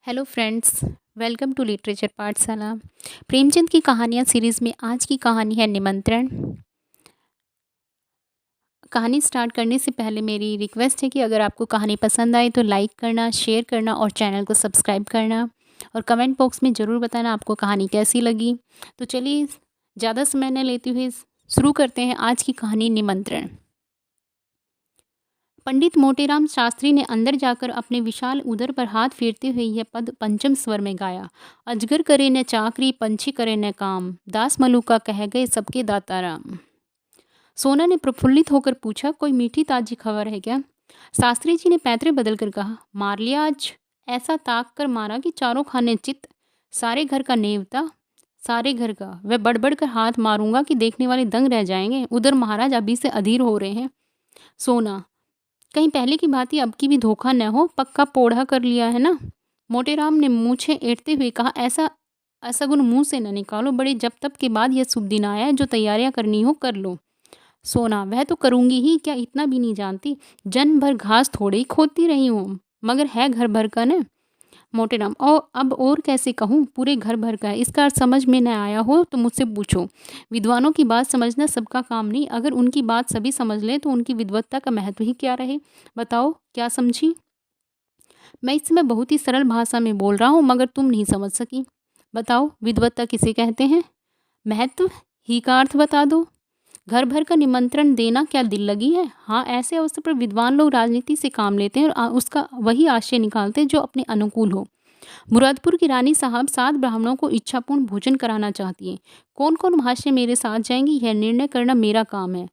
Hello friends, welcome to literature Pathshala. Premchand की कहानियाँ series में आज की कहानी है निमंत्रण। कहानी स्टार्ट करने से पहले मेरी रिक्वेस्ट है कि अगर आपको कहानी पसंद आए तो लाइक करना, शेयर करना और चैनल को सब्सक्राइब करना और कमेंट बॉक्स में ज़रूर बताना आपको कहानी कैसी लगी। तो चलिए ज़्यादा समय न लेते हुए शुरू करते हैं आज की कहानी निमंत्रण। पंडित मोटेराम शास्त्री ने अंदर जाकर अपने विशाल उदर पर हाथ फेरते हुए यह पद पंचम स्वर में गाया। अजगर करे न चाकरी, पंछी करे न काम, दास मलुका कह गए सबके दाता राम। सोना ने प्रफुल्लित होकर पूछा, कोई मीठी ताजी खबर है क्या? शास्त्री जी ने पैतरे बदल कर कहा, मार लिया आज। ऐसा ताक कर मारा कि चारों खाने चित, सारे घर का नेवता, सारे घर का। वह बढ़ कर हाथ मारूंगा कि देखने वाले दंग रह जाएंगे। उधर महाराज अभी से अधीर हो रहे हैं। सोना, कहीं पहले की भांति अब की भी धोखा न हो, पक्का पोढ़ा कर लिया है ना? मोटेराम ने मूछें ऐंठते हुए कहा, ऐसा असगुन मुंह से न निकालो। बड़े जब तब के बाद यह शुभ दिन आया है, जो तैयारियां करनी हो कर लो। सोना, वह तो करूंगी ही, क्या इतना भी नहीं जानती? जन्म भर घास थोड़े ही खोदती रही हूँ, मगर है घर भर का न। मोटेराम, और अब और कैसे कहूँ, पूरे घर भर का है। इसका अर्थ समझ में न आया हो तो मुझसे पूछो। विद्वानों की बात समझना सबका काम नहीं। अगर उनकी बात सभी समझ लें तो उनकी विद्वत्ता का महत्व ही क्या रहे? बताओ, क्या समझी? मैं इस समय बहुत ही सरल भाषा में बोल रहा हूँ, मगर तुम नहीं समझ सकी। बताओ, विद्वत्ता किसे कहते हैं? महत्व ही का अर्थ बता दो। घर भर का निमंत्रण देना क्या दिल लगी है? हाँ, ऐसे अवसर पर विद्वान लोग राजनीति से काम लेते हैं और उसका वही आशय निकालते हैं जो अपने अनुकूल हो। मुरादपुर की रानी साहब 7 ब्राह्मणों को इच्छापूर्ण भोजन कराना चाहती हैं। कौन कौन भाष्य मेरे साथ जाएंगी, यह निर्णय करना मेरा काम है।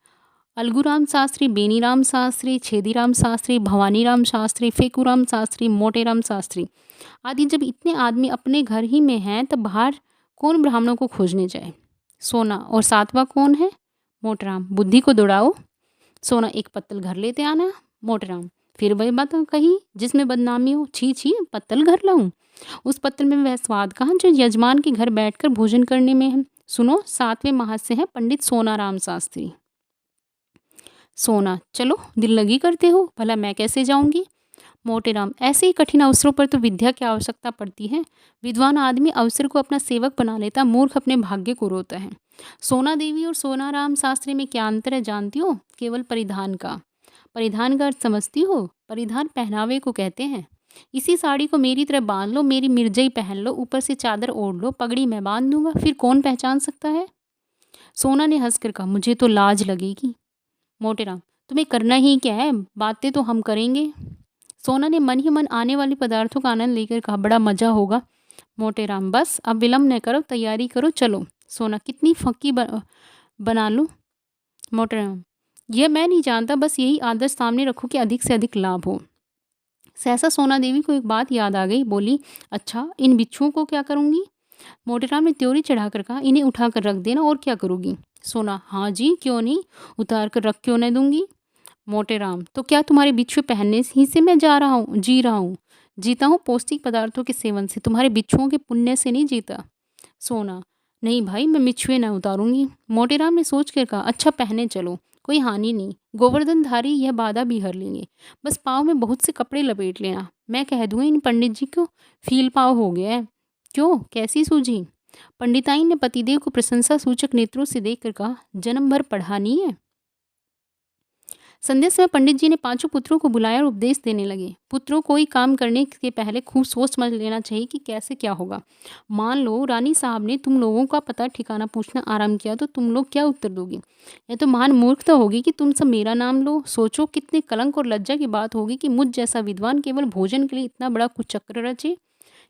अलगूराम शास्त्री, बेनीराम शास्त्री, छेदीराम शास्त्री, भवानीराम शास्त्री, फेकूराम शास्त्री, मोटेराम शास्त्री आदि जब इतने आदमी अपने घर ही में हैं, तब बाहर कौन ब्राह्मणों को खोजने जाए? सोना, और 7वां कौन है? मोटेराम, बुद्धि को दौड़ाओ। सोना, एक पत्तल घर लेते आना। मोटेराम, फिर वही बात कही जिसमें बदनामी हो। छी छी, पत्तल घर लाऊं? उस पत्तल में वह स्वाद कहाँ जो यजमान के घर बैठकर भोजन करने में है। सुनो, 7वें महस्य है पंडित सोनाराम शास्त्री। सोना, चलो दिल लगी करते हो, भला मैं कैसे जाऊंगी? मोटेराम, ऐसे ही कठिन अवसरों पर तो विद्या की आवश्यकता पड़ती है। विद्वान आदमी अवसर को अपना सेवक बना लेता, मूर्ख अपने भाग्य को रोता है। सोना देवी और सोनाराम शास्त्री में क्या अंतर है जानती हो? केवल परिधान का। परिधान का अर्थ समझती हो? परिधान पहनावे को कहते हैं। इसी साड़ी को मेरी तरह बांध लो, मेरी मिर्जई पहन लो, ऊपर से चादर ओढ़ लो, पगड़ी मैं बांध दूंगा, फिर कौन पहचान सकता है? सोना ने हंसकर कहा, मुझे तो लाज लगेगी। मोटेराम, तुम्हें करना ही क्या है, बातें तो हम करेंगे। सोना ने मन ही मन आने वाले पदार्थों का आनंद लेकर कहा, बड़ा मजा होगा। मोटेराम, बस अब विलम्ब न करो, तैयारी करो, चलो। सोना, कितनी फक्की बना लूं? मोटेराम, यह मैं नहीं जानता, बस यही आदत सामने रखो कि अधिक से अधिक लाभ हो। सहसा सोना देवी को एक बात याद आ गई, बोली, अच्छा, इन बिच्छुओं को क्या करूंगी? मोटेराम ने त्योरी चढ़ाकर कहा, इन्हें उठाकर रख देना, और क्या करोगी? सोना, हाँ जी, क्यों नहीं, उतार कर रख क्यों न दूंगी। मोटेराम, तो क्या तुम्हारे बिच्छू पहनने ही से मैं जी रहा हूँ? जीता हूँ पौष्टिक पदार्थों के सेवन से, तुम्हारे बिच्छुओं के पुण्य से नहीं जीता। सोना, नहीं भाई, मैं बिच्छुए न उतारूंगी। मोटेराम ने सोच कर कहा, अच्छा, पहने चलो, कोई हानि नहीं, गोवर्धनधारी यह बाधा भी हर लेंगे। बस पाँव में बहुत से कपड़े लपेट लेना, मैं कह दूंगा इन पंडित जी को फील पाव हो गया है। क्यों, कैसी सूझी? पंडिताइन ने पतिदेव को प्रशंसा सूचक नेत्रों से देखकर कहा, जन्म भर पढ़ा नहीं है। संध्या समय पंडित जी ने 5 पुत्रों को बुलाया और उपदेश देने लगे। पुत्रों, कोई काम करने के पहले खूब सोच समझ लेना चाहिए कि कैसे क्या होगा। मान लो रानी साहब ने तुम लोगों का पता ठिकाना पूछना आरंभ किया, तो तुम लोग क्या उत्तर दोगे? यह तो महान मूर्खता होगी कि तुम सब मेरा नाम लो। सोचो, कितने कलंक और लज्जा की बात होगी कि मुझ जैसा विद्वान केवल भोजन के लिए इतना बड़ा कुचक्र रचे।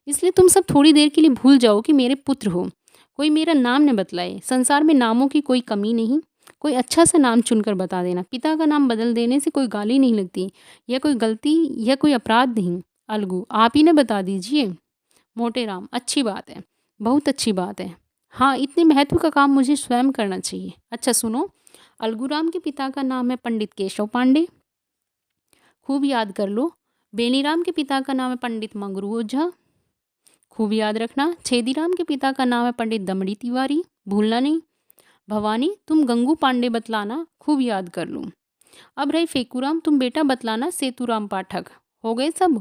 इसलिए तुम सब थोड़ी देर के लिए भूल जाओ कि मेरे पुत्र हो। कोई मेरा नाम न बतलाए। संसार में नामों की कोई कमी नहीं। कोई अच्छा सा नाम चुनकर बता देना। पिता का नाम बदल देने से कोई गाली नहीं लगती, यह कोई गलती, यह कोई अपराध नहीं। अलगू, आप ही ने बता दीजिए। मोटेराम, अच्छी बात है, बहुत अच्छी बात है। हाँ, इतने महत्व का काम मुझे स्वयं करना चाहिए। अच्छा सुनो, अलगूराम के पिता का नाम है पंडित केशव पांडे, खूब याद कर लो। बेनीराम के पिता का नाम है पंडित मंगरू ओझा, खूब याद रखना। छेदीराम के पिता का नाम है पंडित दमड़ी तिवारी, भूलना नहीं। भवानी, तुम गंगू पांडे बतलाना, खूब याद कर लूँ। अब रही फेकूराम, तुम बेटा बतलाना सेतुराम पाठक। हो गए सब?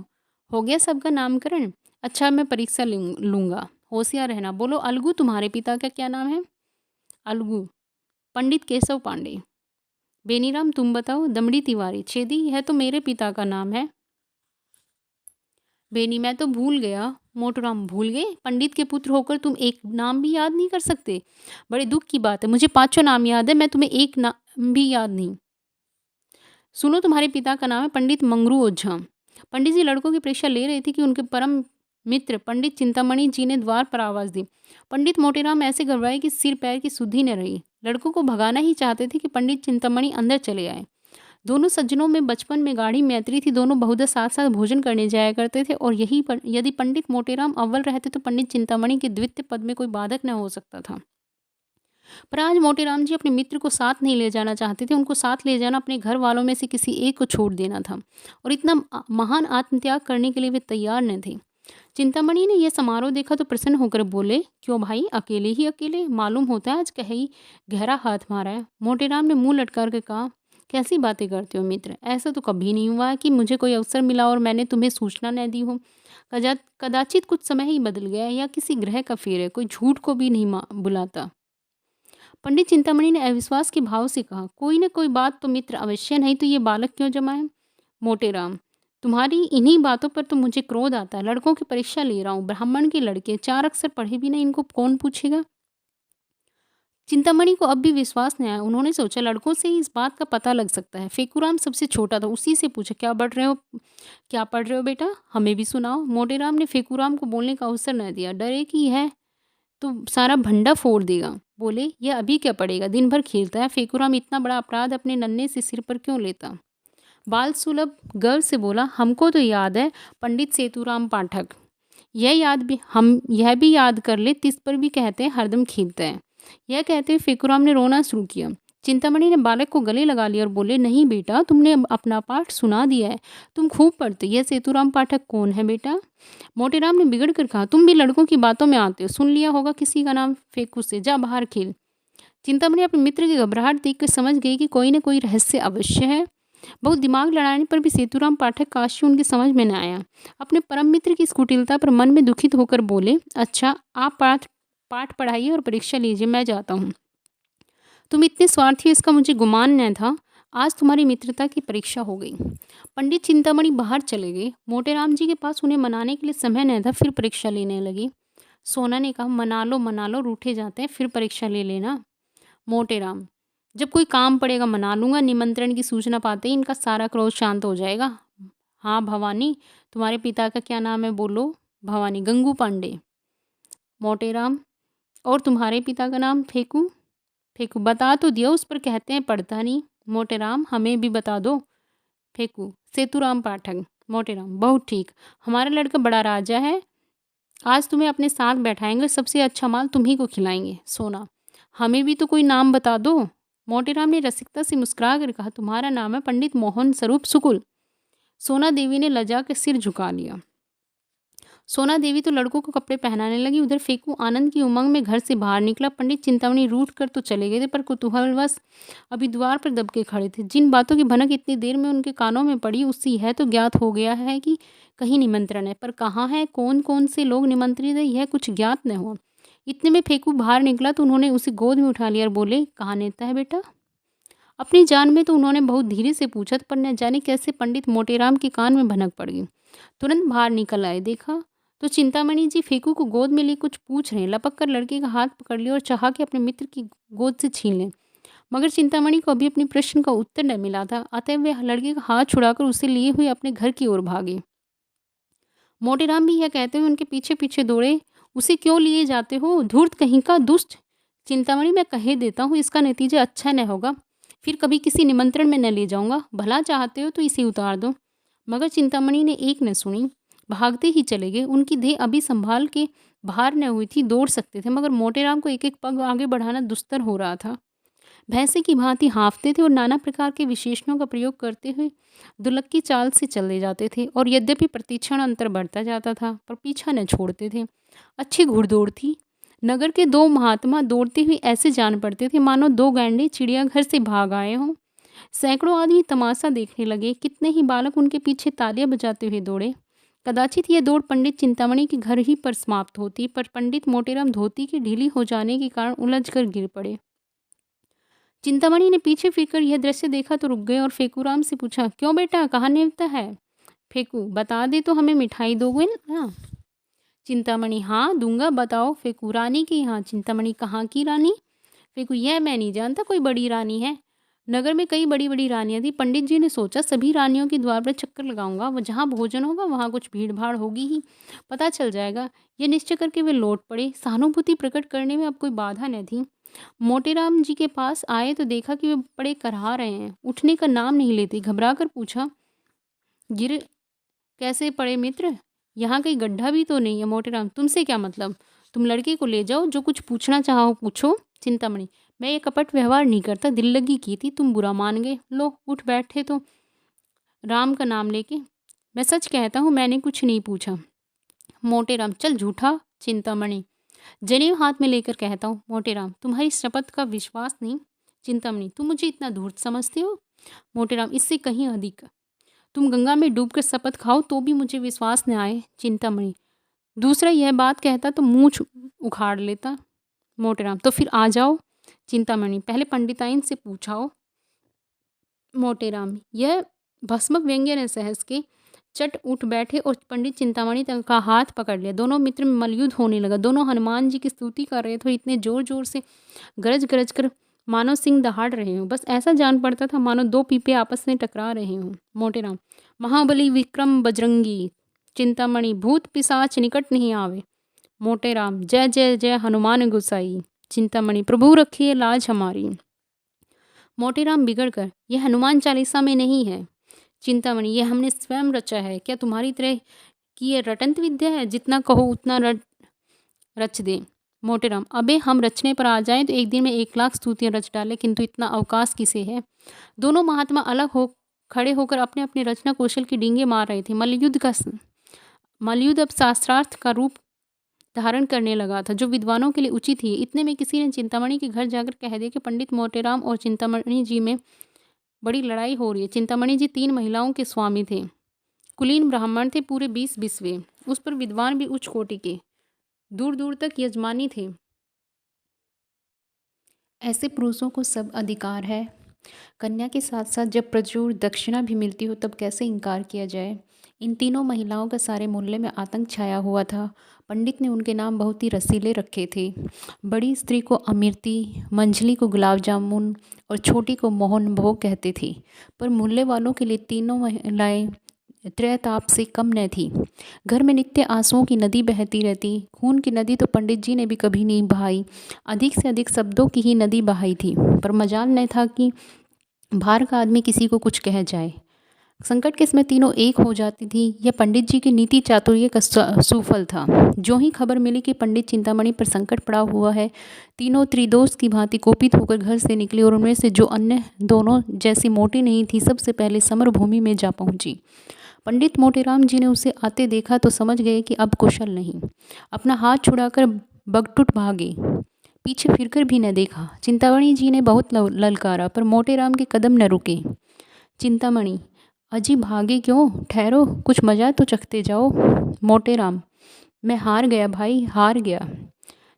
हो गया सबका नामकरण? अच्छा, मैं परीक्षा लूँगा। होशियार रहना। बोलो अलगू, तुम्हारे पिता का क्या नाम है? अलगू, पंडित केशव पांडे। बेनीराम, तुम बताओ? दमड़ी तिवारी। छेदी, यह तो मेरे पिता का नाम है। बेनी, मैं तो भूल गया। मोटूराम, भूल गए? पंडित के पुत्र होकर तुम एक नाम भी याद नहीं कर सकते? बड़े दुख की बात है। मुझे पांचों नाम याद है, मैं तुम्हें एक नाम भी याद नहीं। सुनो, तुम्हारे पिता का नाम है पंडित मंगरू ओझा। पंडित जी लड़कों की परीक्षा ले रहे थे कि उनके परम मित्र पंडित चिंतामणि जी ने द्वार पर आवाज दी। पंडित मोटेराम ऐसे घबराए कि सिर पैर की सुधि न रही। लड़कों को भगाना ही चाहते थे कि पंडित चिंतामणि अंदर चले आए। दोनों सज्जनों में बचपन में गाढ़ी मैत्री थी। दोनों बहुधा साथ साथ भोजन करने जाया करते थे और यही पर यदि पंडित मोटेराम अव्वल रहते तो पंडित चिंतामणि के द्वितीय पद में कोई बाधक न हो सकता था। पर आज मोटेराम जी अपने मित्र को साथ नहीं ले जाना चाहते थे। उनको साथ ले जाना अपने घर वालों में से किसी एक को छोड़ देना था और इतना महान आत्मत्याग करने के लिए वे तैयार न थे। चिंतामणि ने यह समारोह देखा तो प्रसन्न होकर बोले, क्यों भाई, अकेले ही अकेले? मालूम होता है आज कहीं गहरा हाथ मारा है। मोटेराम ने मुंह लटकार के कहा, कैसी बातें करते हो मित्र? ऐसा तो कभी नहीं हुआ कि मुझे कोई अवसर मिला और मैंने तुम्हें सूचना न दी हो। कदाचित कुछ समय ही बदल गया है या किसी ग्रह का फेर है। कोई झूठ को भी नहीं बुलाता। पंडित चिंतामणि ने अविश्वास के भाव से कहा, कोई न कोई बात तो मित्र अवश्य, नहीं तो ये बालक क्यों जमाए? मोटेराम, तुम्हारी इन्हीं बातों पर तो मुझे क्रोध आता है। लड़कों की परीक्षा ले रहा हूँ, ब्राह्मण के लड़के, 4 अक्षर पढ़े भी नहीं, इनको कौन पूछेगा? चिंतामणि को अब भी विश्वास नहीं आया। उन्होंने सोचा लड़कों से ही इस बात का पता लग सकता है। फेकूराम सबसे छोटा था, उसी से पूछा, क्या पढ़ रहे हो बेटा? हमें भी सुनाओ। मोटेराम ने फेकूराम को बोलने का अवसर न दिया, डरे कि यह तो सारा भंडा फोड़ देगा। बोले, यह अभी क्या पड़ेगा, दिन भर खेलता है। फेकूराम इतना बड़ा अपराध अपने नन्हे से सिर पर क्यों लेता? बाल सुलभ गर्व से बोला, हमको तो याद है पंडित सेतुराम पाठक। यह भी याद कर ले, तिस पर भी कहते हैं हरदम खेलता है। यह कहते हुए फेकूराम ने रोना शुरू किया। चिंतामणि ने बालक को गले लगा लिया और बोले, नहीं बेटा, तुमने अपना पाठ सुना दिया है, तुम खूब पढ़ते। यह सेतुराम पाठक कौन है बेटा? मोटेराम ने बिगड़ कर कहा, तुम भी लड़कों की बातों में आते हो। सुन लिया होगा किसी का नाम फेकू से, जा बाहर खेल। चिंतामणि अपने मित्र की घबराहट देखकर समझ गई कि कोई न कोई रहस्य अवश्य है। बहुत दिमाग लड़ाने पर भी सेतुराम पाठक का आशय उनकी समझ में न आया। अपने परम मित्र की इस कुटिलता पर मन में दुखित होकर बोले, अच्छा, आप पाठ पढ़ाइए और परीक्षा लीजिए, मैं जाता हूँ। तुम इतने स्वार्थी हो इसका मुझे गुमान न था। आज तुम्हारी मित्रता की परीक्षा हो गई। पंडित चिंतामणि बाहर चले गए। मोटेराम जी के पास उन्हें मनाने के लिए समय न था, फिर परीक्षा लेने लगी। सोना ने कहा, मना लो, रूठे जाते हैं, फिर परीक्षा ले लेना। मोटेराम, जब कोई काम पड़ेगा मना लूंगा। निमंत्रण की सूचना पाते ही इनका सारा क्रोध शांत हो जाएगा। हाँ भवानी, तुम्हारे पिता का क्या नाम है? बोलो। भवानी, गंगू पांडे। मोटेराम, और तुम्हारे पिता का नाम? फेकू। फेकू, बता तो दिया, उस पर कहते हैं पढ़ता नहीं। मोटेराम, हमें भी बता दो। फेकू, सेतुराम पाठक। मोटेराम, बहुत ठीक, हमारा लड़का बड़ा राजा है, आज तुम्हें अपने साथ बैठाएंगे, सबसे अच्छा माल तुम्ही को खिलाएंगे। सोना, हमें भी तो कोई नाम बता दो। मोटेराम ने रसिकता से मुस्कुरा कर कहा, तुम्हारा नाम है पंडित मोहन स्वरूप सुकुल। सोना देवी ने लजा कर सिर झुका लिया। सोना देवी तो लड़कों को कपड़े पहनाने लगी। उधर फेकू आनंद की उमंग में घर से बाहर निकला। पंडित चिंतामणि रूठ कर तो चले गए थे, पर कुतूहलवश अभी द्वार पर दबके खड़े थे। जिन बातों की भनक इतनी देर में उनके कानों में पड़ी, उससे यह तो ज्ञात हो गया है कि कहीं निमंत्रण है, पर कहाँ है, कौन कौन से लोग निमंत्रित है, यह कुछ ज्ञात न हुआ। इतने में फेकू बाहर निकला तो उन्होंने उसे गोद में उठा लिया और बोले, कहाँ नेता है बेटा? अपनी जान में तो उन्होंने बहुत धीरे से पूछा, पर न जाने कैसे पंडित मोटेराम के कान में भनक पड़ गई। तुरंत बाहर निकल आए। देखा तो चिंतामणि जी फेकू को गोद में लिए कुछ पूछ रहे हैं। लपक कर लड़के का हाथ पकड़ लिया और चाहा कि अपने मित्र की गोद से छीन लें, मगर चिंतामणि को अभी अपने प्रश्न का उत्तर न मिला था। अतः वे लड़के का हाथ छुड़ाकर उसे लिए हुए अपने घर की ओर भागे। मोटेराम भी यह कहते हुए उनके पीछे पीछे दौड़े, उसे क्यों लिए जाते हो, धूर्त कहीं का, दुष्ट! चिंतामणि, मैं कहे देता हूँ, इसका नतीजा अच्छा न होगा, फिर कभी किसी निमंत्रण में न ले जाऊंगा। भला चाहते हो तो इसे उतार दो। मगर चिंतामणि ने एक न सुनी, भागते ही चले गए। उनकी देह अभी संभाल के बाहर न हुई थी, दौड़ सकते थे, मगर मोटेराम को एक एक पग आगे बढ़ाना दुस्तर हो रहा था। भैंसे की भांति हाँफते थे और नाना प्रकार के विशेषणों का प्रयोग करते हुए दुलक्की चाल से चले जाते थे। और यद्यपि प्रतिक्षण अंतर बढ़ता जाता था, पर पीछा न छोड़ते थे। अच्छी घुड़दौड़ थी। नगर के दो महात्मा दौड़ते हुए ऐसे जान पड़ते थे मानो दो गैंडे चिड़ियाघर से भाग आए हों। सैकड़ों आदमी तमाशा देखने लगे। कितने ही बालक उनके पीछे तालियां बजाते हुए दौड़े। कदाचित यह दौड़ पंडित चिंतामणि के घर ही पर समाप्त होती, पर पंडित मोटेराम धोती की ढीली हो जाने के कारण उलझकर गिर पड़े। चिंतामणि ने पीछे फिरकर यह दृश्य देखा तो रुक गए और फेकूराम से पूछा, क्यों बेटा, कहाँ नेवता है? फेकू, बता दे तो हमें मिठाई दोगे ना? चिंतामणि, हाँ दूंगा, बताओ। फेकू, रानी के यहाँ। चिंतामणि, कहाँ की रानी? फेकू, यह मैं नहीं जानता, कोई बड़ी रानी है। नगर में कई बड़ी बड़ी रानियां थी। पंडित जी ने सोचा सभी रानियों के द्वार पर चक्कर लगाऊंगा, वो जहाँ भोजन होगा वहाँ कुछ भीड़ भाड़ होगी ही, पता चल जाएगा। ये निश्चय करके वे लौट पड़े। सहानुभूति प्रकट करने में अब कोई बाधा न थी। मोटेराम जी के पास आए तो देखा कि वे बड़े करहा रहे हैं, उठने का नाम नहीं लेते। घबरा कर पूछा, गिर कैसे पड़े मित्र? यहाँ कहीं गड्ढा भी तो नहीं है? मोटेराम, तुमसे क्या मतलब? तुम लड़के को ले जाओ, जो कुछ पूछना चाहो पूछो। चिंतामणि, मैं ये कपट व्यवहार नहीं करता, दिल लगी की थी, तुम बुरा मान गए। लो उठ बैठे तो राम का नाम लेके। मैं सच कहता हूँ, मैंने कुछ नहीं पूछा। मोटेराम, चल झूठा। चिंतामणि, जनेऊ हाथ में लेकर कहता हूँ। मोटेराम, तुम्हारी शपथ का विश्वास नहीं। चिंतामणि, तुम मुझे इतना धूर्त समझते हो? मोटेराम, इससे कहीं अधिक। तुम गंगा में डूबकर शपथ खाओ तो भी मुझे विश्वास न आए। चिंतामणि, दूसरा यह बात कहता तो मुँह उखाड़ लेता। मोटेराम, तो फिर आ जाओ। चिंतामणि, पहले पंडिताइन से पूछाओ। मोटेराम, यह भस्मक व्यंग्य ने सहस के चट उठ बैठे और पंडित चिंतामणि का हाथ पकड़ लिया। दोनों मित्र में मलयुद्ध होने लगा। दोनों हनुमान जी की स्तुति कर रहे थे, इतने जोर जोर से गरज गरज कर मानो सिंह दहाड़ रहे हों। बस ऐसा जान पड़ता था मानो दो पीपे आपस में टकरा रहे हों। मोटेराम, महाबली विक्रम बजरंगी। चिंतामणि, भूत पिशाच निकट नहीं आवे। मोटेराम, जय जय जय हनुमान गोसाई। चिंतामणि, प्रभु रखिए लाज हमारी। मोटेराम बिगड़ कर, यह हनुमान चालीसा में नहीं है। चिंतामणि, यह हमने स्वयं रचा है। क्या तुम्हारी तरह की यह रटंत विद्या है? जितना कहो उतना रच दे। मोटेराम, अबे हम रचने पर आ जाएं तो एक दिन में 1,00,000 स्तुतियां रच डाले, किंतु इतना अवकाश किसे है? दोनों महात्मा अलग हो खड़े होकर अपने अपने रचना कौशल की डींगे मार रहे थे। मलयुद्ध अब शास्त्रार्थ का रूप धारण करने लगा था, जो विद्वानों के लिए उचित ही। इतने में किसी ने चिंतामणि के घर जाकर कह दिया कि पंडित मोटेराम और चिंतामणि जी में बड़ी लड़ाई हो रही है। चिंतामणि जी 3 महिलाओं के स्वामी थे, कुलीन ब्राह्मण थे, पूरे 20 बिस्वे। उस पर विद्वान भी उच्च कोटि के, दूर दूर तक यजमानी थे। ऐसे पुरुषों को सब अधिकार है। कन्या के साथ साथ जब प्रचुर दक्षिणा भी मिलती हो तब कैसे इनकार किया जाए? इन तीनों महिलाओं का सारे मोहल्ले में आतंक छाया हुआ था। पंडित ने उनके नाम बहुत ही रसीले रखे थे। बड़ी स्त्री को अमृति, मंझली को गुलाब जामुन और छोटी को मोहन भोग कहते थे। पर मोहल्ले वालों के लिए तीनों महिलाएं त्रैताप से कम न थी। घर में नित्य आंसुओं की नदी बहती रहती। खून की नदी तो पंडित जी ने भी कभी नहीं बहाई, अधिक से अधिक शब्दों की ही नदी बहाई थी। पर मजाल न था कि बाहर का आदमी किसी को कुछ कह जाए। संकट के समय तीनों एक हो जाती थी। यह पंडित जी की नीति चातुर्य का सुफल था। जो ही खबर मिली कि पंडित चिंतामणि पर संकट पड़ा हुआ है, तीनों त्रिदोष की भांति कोपित होकर घर से निकली और उनमें से जो अन्य दोनों जैसी मोटी नहीं थी, सबसे पहले समरभूमि में जा पहुंची। पंडित मोटेराम जी ने उसे आते देखा तो समझ गए कि अब कुशल नहीं। अपना हाथ छुड़ाकर बगटुट भागे, पीछे फिरकर भी न देखा। चिंतामणि जी ने बहुत ललकारा, पर मोटेराम के कदम न रुके। चिंतामणि, अजी भागे क्यों? ठहरो, कुछ मजा तो चखते जाओ। मोटेराम, मैं हार गया भाई, हार गया।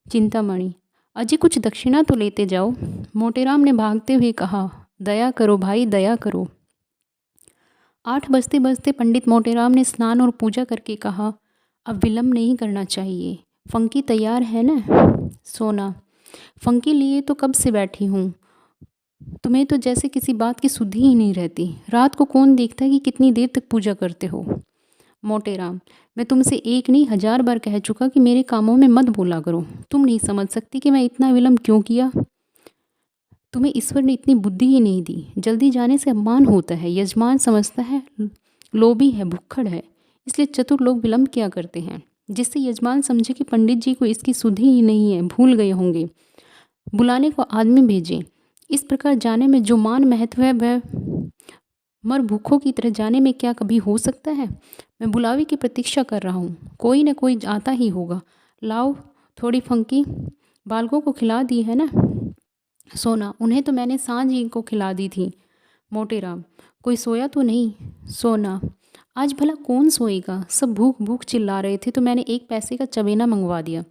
चिंतामणि, अजी कुछ दक्षिणा तो लेते जाओ। मोटेराम ने भागते हुए कहा, दया करो भाई, दया करो। 8 बजते बजते पंडित मोटेराम ने स्नान और पूजा करके कहा, अब विलम्ब नहीं करना चाहिए। फंकी तैयार है न? सोना, फंकी लिए तो कब से बैठी हूँ। तुम्हें तो जैसे किसी बात की सुधि ही नहीं रहती। रात को कौन देखता है कि कितनी देर तक पूजा करते हो। मोटेराम, मैं तुमसे 1 नहीं 1000 बार कह चुका कि मेरे कामों में मत बोला करो। तुम नहीं समझ सकती कि मैं इतना विलम्ब क्यों किया। तुम्हें ईश्वर ने इतनी बुद्धि ही नहीं दी। जल्दी जाने से अपमान होता है। यजमान समझता है लोभी है, भुक्खड़ है, इसलिए चतुर लोग विलम्ब किया करते हैं, जिससे यजमान समझे कि पंडित जी को इसकी सुधि ही नहीं है, भूल गए होंगे। बुलाने को आदमी भेजें। इस प्रकार जाने में जो मान महत्व है वह मर भूखों की तरह जाने में क्या कभी हो सकता है। मैं बुलावे की प्रतीक्षा कर रहा हूँ, कोई न कोई आता ही होगा। लाओ थोड़ी फंकी, बालकों को खिला दी है ना। सोना, उन्हें तो मैंने सांझ ही को खिला दी थी। मोटेराम, कोई सोया तो नहीं। सोना, आज भला कौन सोएगा? सब भूख भूख चिल्ला रहे थे तो मैंने 1 पैसे का चबेना मंगवा दिया।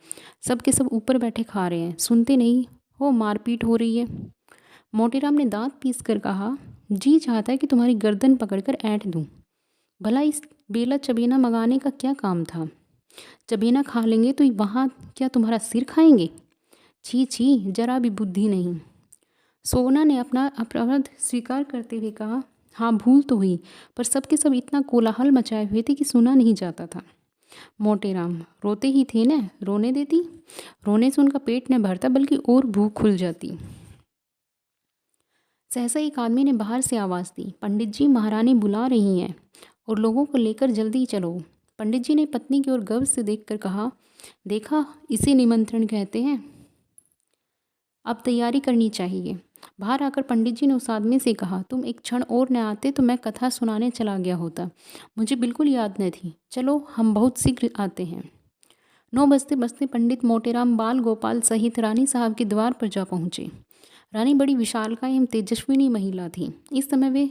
सब के सब ऊपर बैठे खा रहे हैं, सुनते नहीं हो मारपीट हो रही है। मोटेराम ने दांत पीस कर कहा, जी चाहता है कि तुम्हारी गर्दन पकड़कर ऐंठ दूं। भला इस बेला चबेना मंगाने का क्या काम था? चबेना खा लेंगे तो वहाँ क्या तुम्हारा सिर खाएंगे? छी छी, जरा भी बुद्धि नहीं। सोना ने अपना अपराध स्वीकार करते हुए कहा, हाँ भूल तो हुई, पर सबके सब इतना कोलाहल मचाए हुए थे कि सुना नहीं जाता था। मोटेराम, रोते ही थे न, रोने देती। रोने से उनका पेट न भरता बल्कि और भूख खुल जाती। सहसा एक आदमी ने बाहर से आवाज़ दी, पंडित जी महारानी बुला रही हैं और लोगों को लेकर जल्दी चलो। पंडित जी ने पत्नी की ओर गर्व से देखकर कहा, देखा, इसे निमंत्रण कहते हैं। अब तैयारी करनी चाहिए। बाहर आकर पंडित जी ने उस आदमी से कहा, तुम एक क्षण और न आते तो मैं कथा सुनाने चला गया होता। मुझे बिल्कुल याद न थी। चलो, हम बहुत शीघ्र आते हैं। 9 बजते बजते पंडित मोटेराम बाल गोपाल सहित रानी साहब के द्वार पर जा पहुँचे। रानी बड़ी विशालकाय एवं तेजस्विनी महिला थी। इस समय वे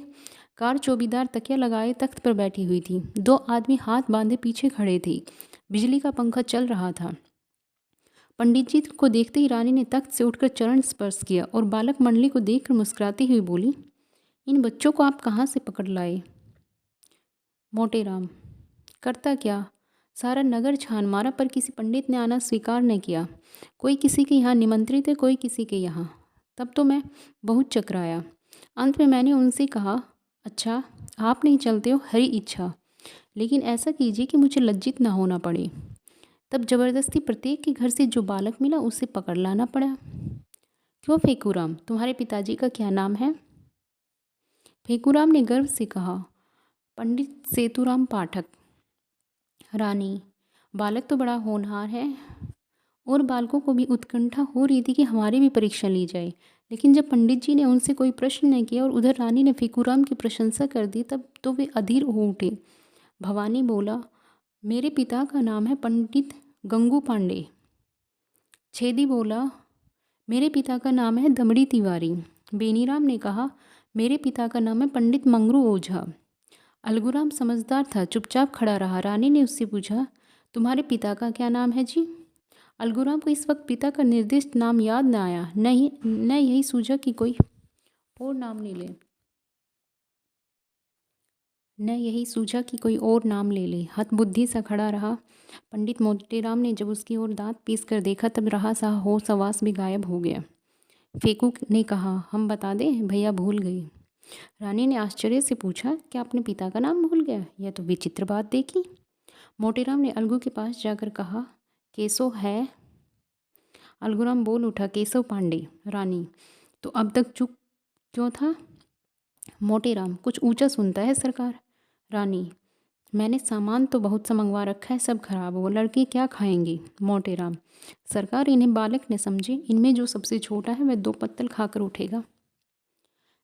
कार चौकीदार तकिया लगाए तख्त पर बैठी हुई थी। 2 आदमी हाथ बांधे पीछे खड़े थे। बिजली का पंखा चल रहा था। पंडित जी को देखते ही रानी ने तख्त से उठकर चरण स्पर्श किया और बालक मंडली को देखकर मुस्कुराती हुई बोली, इन बच्चों को आप कहाँ से पकड़ लाए? मोटेराम, करता क्या, सारा नगर छान मारा पर किसी पंडित ने आना स्वीकार न किया। कोई किसी के यहाँ निमंत्रित है, कोई किसी के यहाँ। तब तो मैं बहुत चकराया। अंत में मैंने उनसे कहा, अच्छा आप नहीं चलते हो, हरी इच्छा, लेकिन ऐसा कीजिए कि मुझे लज्जित ना होना पड़े। तब जबरदस्ती प्रत्येक के घर से जो बालक मिला उसे पकड़ लाना पड़ा। क्यों फेकूराम, तुम्हारे पिताजी का क्या नाम है? फेकूराम ने गर्व से कहा, पंडित सेतुराम पाठक। रानी, बालक तो बड़ा होनहार है। और बालकों को भी उत्कंठा हो रही थी कि हमारी भी परीक्षा ली जाए। लेकिन जब पंडित जी ने उनसे कोई प्रश्न नहीं किया और उधर रानी ने फेकूराम की प्रशंसा कर दी, तब तो वे अधीर हो उठे। भवानी बोला, मेरे पिता का नाम है पंडित गंगू पांडे। छेदी बोला, मेरे पिता का नाम है दमड़ी तिवारी। बेनीराम ने कहा, मेरे पिता का नाम है पंडित मंगरू ओझा। अलगूराम समझदार था, चुपचाप खड़ा रहा। रानी ने उससे पूछा, तुम्हारे पिता का क्या नाम है जी? अलगूराम को इस वक्त पिता का निर्दिष्ट नाम याद न आया, न यही सूझा कि कोई और नाम ले ले। हतबुद्धि सा खड़ा रहा। पंडित मोटेराम ने जब उसकी ओर दांत पीस कर देखा तब रहा सा होश हवास भी गायब हो गया। फेकू ने कहा, हम बता दें, भैया भूल गई। रानी ने आश्चर्य से पूछा, क्या अपने पिता का नाम भूल गया? यह तो विचित्र बात देखी। मोटेराम ने अलगू के पास जाकर कहा, केसो है? अलगूराम बोल उठा, केशव पांडे। रानी, तो अब तक चुप क्यों था? मोटेराम, कुछ ऊंचा सुनता है सरकार। रानी, मैंने सामान तो बहुत सा मंगवा रखा है, सब खराब हो, लड़के क्या खाएंगे? मोटेराम, सरकार इन्हें बालक न समझे, इनमें जो सबसे छोटा है वह 2 पत्तल खाकर उठेगा।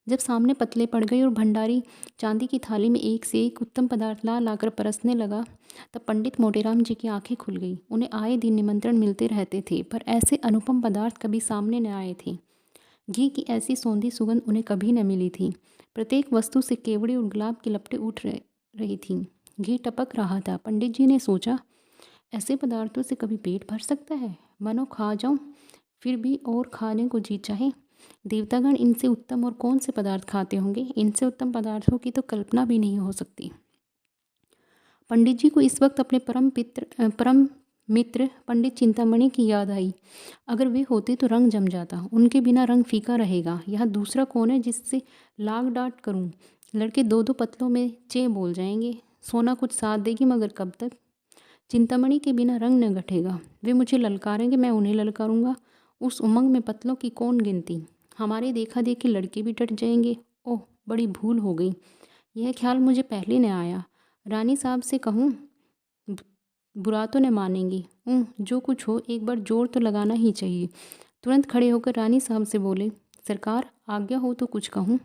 जब सामने पतले पड़ गए और भंडारी चांदी की थाली में एक से एक उत्तम पदार्थ ला लाकर परसने लगा, तब पंडित मोटेराम जी की आंखें खुल गई। उन्हें आए दिन निमंत्रण मिलते रहते थे, पर ऐसे अनुपम पदार्थ कभी सामने न आए थे। घी की ऐसी सौंधी सुगंध उन्हें कभी न मिली थी। प्रत्येक वस्तु से केवड़े और गुलाब की लपटें उठ रही थीं। घी टपक रहा था। पंडित जी ने सोचा, ऐसे पदार्थों से कभी पेट भर सकता है? मानो खा जाऊं, फिर भी और खाने को जी चाहे। देवतागण इनसे उत्तम और कौन से पदार्थ खाते होंगे? इनसे उत्तम पदार्थों की तो कल्पना भी नहीं हो सकती। पंडित जी को इस वक्त अपने परम मित्र पंडित चिंतामणि की याद आई। अगर वे होते तो रंग जम जाता, उनके बिना रंग फीका रहेगा। यहाँ दूसरा कौन है जिससे लाग डांट करूं? लड़के 2-2 पतलों में चे बोल जाएंगे। सोना कुछ साथ देगी, मगर कब तक? चिंतामणि के बिना रंग न घटेगा। वे मुझे ललकारेंगे, मैं उन्हें ललकारूंगा। उस उमंग में पतलों की कौन गिनती? हमारे देखा देखी लड़के भी डट जाएंगे। ओह, बड़ी भूल हो गई। यह ख्याल मुझे पहले न आया। रानी साहब से कहूँ, बुरा तो न मानेंगी। जो कुछ हो, एक बार जोर तो लगाना ही चाहिए। तुरंत खड़े होकर रानी साहब से बोले, सरकार आज्ञा हो तो कुछ कहूँ।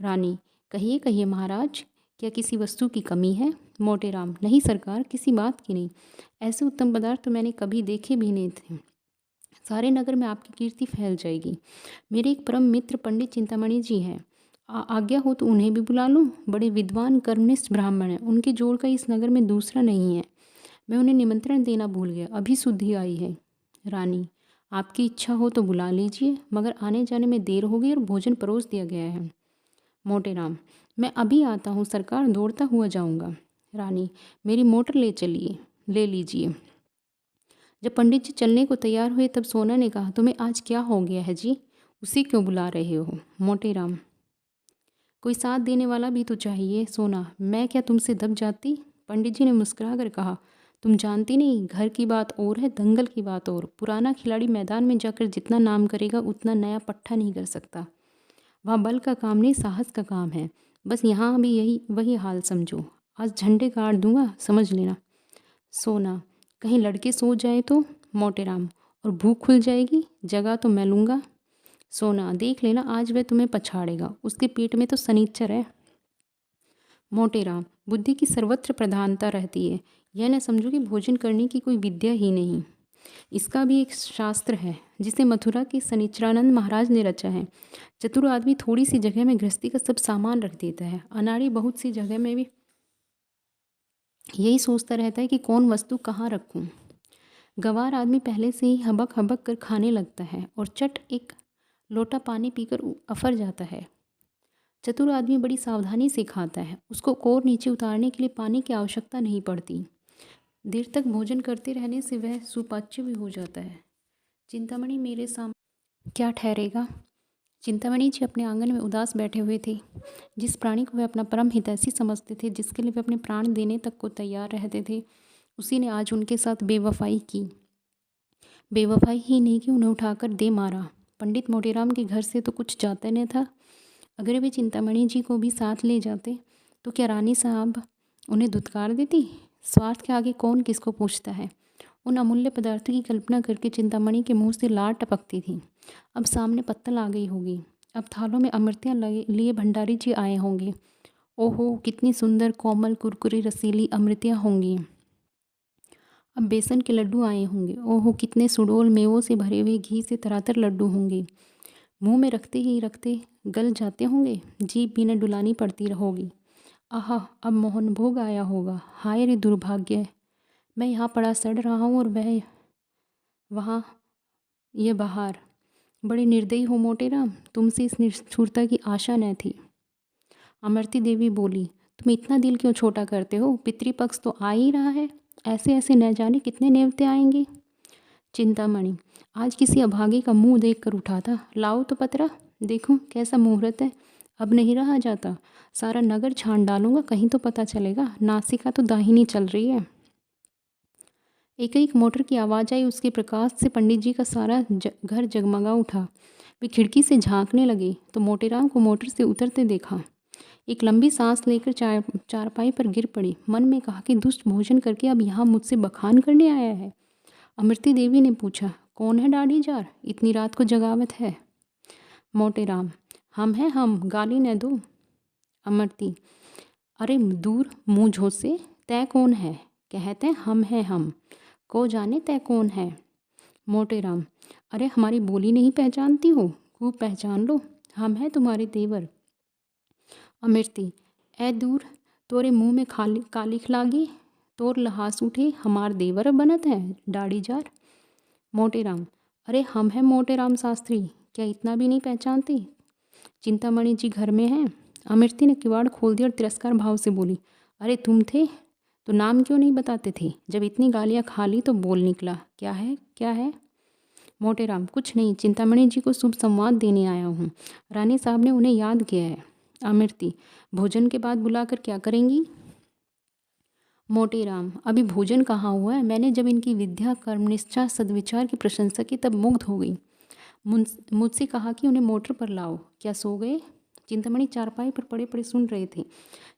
रानी, कहिए कहिए महाराज, क्या किसी वस्तु की कमी है? मोटेराम, नहीं सरकार, किसी बात की नहीं। ऐसे उत्तम पदार्थ तो मैंने कभी देखे भी नहीं थे। सारे नगर में आपकी कीर्ति फैल जाएगी। मेरे एक परम मित्र पंडित चिंतामणि जी हैं। आज्ञा हो तो उन्हें भी बुला लूँ। बड़े विद्वान कर्मनिष्ठ ब्राह्मण हैं, उनके जोड़ का इस नगर में दूसरा नहीं है। मैं उन्हें निमंत्रण देना भूल गया, अभी शुद्धि आई है। रानी, आपकी इच्छा हो तो बुला लीजिए, मगर आने जाने में देर होगी और भोजन परोस दिया गया है। मोटेराम, मैं अभी आता हूँ सरकार, दौड़ता हुआ जाऊँगा। रानी, मेरी मोटर ले लीजिए। जब पंडित जी चलने को तैयार हुए तब सोना ने कहा, तुम्हें आज क्या हो गया है जी, उसे क्यों बुला रहे हो? मोटेराम, कोई साथ देने वाला भी तो चाहिए। सोना, मैं क्या तुमसे दब जाती? पंडित जी ने मुस्कुरा कर कहा, तुम जानती नहीं, घर की बात और है, दंगल की बात और। पुराना खिलाड़ी मैदान में जाकर जितना नाम करेगा उतना नया पट्टा नहीं कर सकता। वहाँ बल का काम नहीं, साहस का काम है। बस यहाँ भी वही हाल समझो। आज झंडे गाड़ दूंगा, समझ लेना। सोना, कहीं लड़के सो जाए तो? मोटेराम, और भूख खुल जाएगी, जगह तो मैं लूँगा। सोना, देख लेना, आज वह तुम्हें पछाड़ेगा, उसके पेट में तो शनिचर है। मोटेराम, बुद्धि की सर्वत्र प्रधानता रहती है, यह न समझो कि भोजन करने की कोई विद्या ही नहीं। इसका भी एक शास्त्र है जिसे मथुरा के शनिचरानंद महाराज ने रचा है। चतुर आदमी थोड़ी सी जगह में गृहस्थी का सब सामान रख देता है, अनाड़ी बहुत सी जगह में भी यही सोचता रहता है कि कौन वस्तु कहाँ रखूं। गंवार आदमी पहले से ही हबक हबक कर खाने लगता है और चट एक लोटा पानी पीकर अफर जाता है। चतुर आदमी बड़ी सावधानी से खाता है, उसको कोर नीचे उतारने के लिए पानी की आवश्यकता नहीं पड़ती। देर तक भोजन करते रहने से वह सुपाच्य भी हो जाता है। चिंतामणि मेरे सामने क्या ठहरेगा? चिंतामणि जी अपने आंगन में उदास बैठे हुए थे। जिस प्राणी को वे अपना परम हितैषी समझते थे, जिसके लिए वे अपने प्राण देने तक को तैयार रहते थे, उसी ने आज उनके साथ बेवफाई की। बेवफाई ही नहीं कि उन्हें उठाकर दे मारा। पंडित मोटेराम के घर से तो कुछ जाता न था। अगर वे चिंतामणि जी को भी साथ ले जाते तो क्या रानी साहब उन्हें धुतकार देती? स्वार्थ के आगे कौन किसको पूछता है। उन अमूल्य पदार्थों की कल्पना करके चिंतामणि के मुंह से लार टपकती थी। अब सामने पत्तल आ गई होगी, अब थालों में अमृतियाँ लिए भंडारी जी आए होंगे। ओहो, कितनी सुंदर कोमल कुरकुरी रसीली अमृतियाँ होंगी। अब बेसन के लड्डू आए होंगे। ओहो, कितने सुडोल मेवों से भरे हुए घी से तरातर लड्डू होंगे। मुंह में रखते ही रखते गल जाते होंगे, जीभ भी न डुलानी पड़ती होगी। आहा, अब मोहन भोग आया होगा। हाय रे दुर्भाग्य, मैं यहाँ पड़ा सड़ रहा हूँ और वह वहाँ ये बाहर। बड़े निर्दयी हो मोटेराम, तुमसे इस निष्ठुरता की आशा न थी। अमरती देवी बोली, तुम इतना दिल क्यों छोटा करते हो? पितृपक्ष तो आ ही रहा है, ऐसे ऐसे न जाने कितने नेवते आएंगे। चिंतामणि, आज किसी अभागे का मुंह देख कर उठा था, लाओ तो पतरा, देखो कैसा मुहूर्त है। अब नहीं रहा जाता, सारा नगर छान डालूंगा, कहीं तो पता चलेगा। नासिका तो दाहिनी चल रही है। एक एक मोटर की आवाज़ आई, उसके प्रकाश से पंडित जी का सारा घर जगमगा उठा। वे खिड़की से झांकने लगे तो मोटेराम को मोटर से उतरते देखा। एक लंबी सांस लेकर चारपाई पर गिर पड़ी। मन में कहा कि दुष्ट भोजन करके अब यहाँ मुझसे बखान करने आया है। अमृति देवी ने पूछा, कौन है दाढ़ी जार, इतनी रात को जगावत है? मोटेराम, हम हैं हम, गाली न दो। अमृति, अरे दूर मुँह झोसे, तय कौन है? कहते हम हैं हम, को जाने तय कौन है। मोटेराम, अरे हमारी बोली नहीं पहचानती हो? खूब पहचान लो, हम हैं तुम्हारे देवर। अमृति, ए दूर, तोरे मुंह में कालिख लागी, तोर लहास उठे, हमार देवर बनत है दाढ़ी जार। मोटेराम, अरे हम हैं मोटेराम शास्त्री, क्या इतना भी नहीं पहचानती? चिंतामणि जी घर में हैं। अमृति ने किवाड़ खोल दिया और तिरस्कार भाव से बोली, अरे तुम थे तो नाम क्यों नहीं बताते थे? जब इतनी गालियाँ खा ली तो बोल निकला, क्या है क्या है? मोटेराम, कुछ नहीं, चिंतामणि जी को शुभ संवाद देने आया हूँ। रानी साहब ने उन्हें याद किया है। अमृति, भोजन के बाद बुलाकर क्या करेंगी? मोटेराम, अभी भोजन कहाँ हुआ है? मैंने जब इनकी विद्या, कर्मनिष्ठा, सद्विचार की प्रशंसा की तब मुग्ध हो गई। मुझसे कहा कि उन्हें मोटर पर लाओ। क्या सो गए? चिंतामणि चारपाई पर पड़े पड़े सुन रहे थे।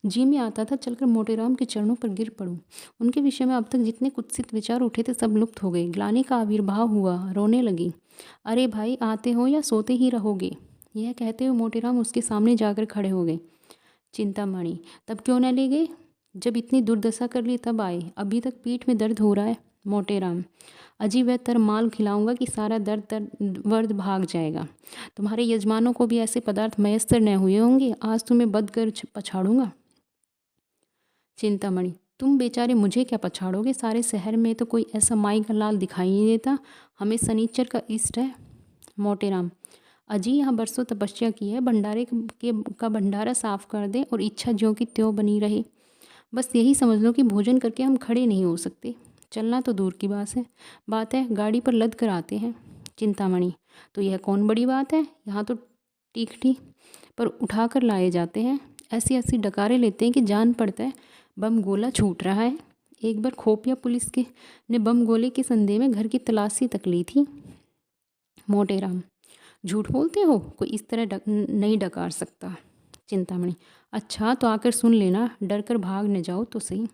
जी में आता था चलकर मोटेराम के चरणों पर गिर पड़ूं। उनके विषय में अब तक जितने कुत्सित विचार उठे थे सब लुप्त हो गए। ग्लानि का आविर्भाव हुआ, रोने लगी। अरे भाई, आते हो या सोते ही रहोगे? यह कहते हुए मोटेराम उसके सामने जाकर खड़े हो गए। चिंतामणि, तब क्यों न ले गए? जब इतनी दुर्दशा कर ली तब आए, अभी तक पीठ में दर्द हो रहा है। मोटे राम, अजी वह तरमाल खिलाऊंगा कि सारा वर्द भाग जाएगा। तुम्हारे यजमानों को भी ऐसे पदार्थ मयस्सर न हुए होंगे, आज तुम्हें बदकर पछाड़ूंगा। चिंतामणि, तुम बेचारे मुझे क्या पछाड़ोगे, सारे शहर में तो कोई ऐसा माई का लाल दिखाई नहीं देता, हमें सनीचर का इष्ट है। मोटे राम, अजी यहाँ बरसों तपस्या की है, भंडारे के का भंडारा साफ कर दे और इच्छा ज्यों की त्यों बनी रहे। बस यही समझ लो कि भोजन करके हम खड़े नहीं हो सकते, चलना तो दूर की बात है गाड़ी पर लद कर आते हैं। चिंतामणि, तो यह कौन बड़ी बात है, यहाँ तो टीकटी पर उठा कर लाए जाते हैं, ऐसी ऐसी डकारे लेते हैं कि जान पड़ता है बम गोला छूट रहा है। एक बार खोपिया पुलिस के ने बम गोले के संदेह में घर की तलाशी तक ली थी। मोटे राम, झूठ बोलते हो, कोई इस तरह नहीं डकार सकता। चिंतामणि, अच्छा तो आकर सुन लेना, डर कर भाग न जाओ तो सही।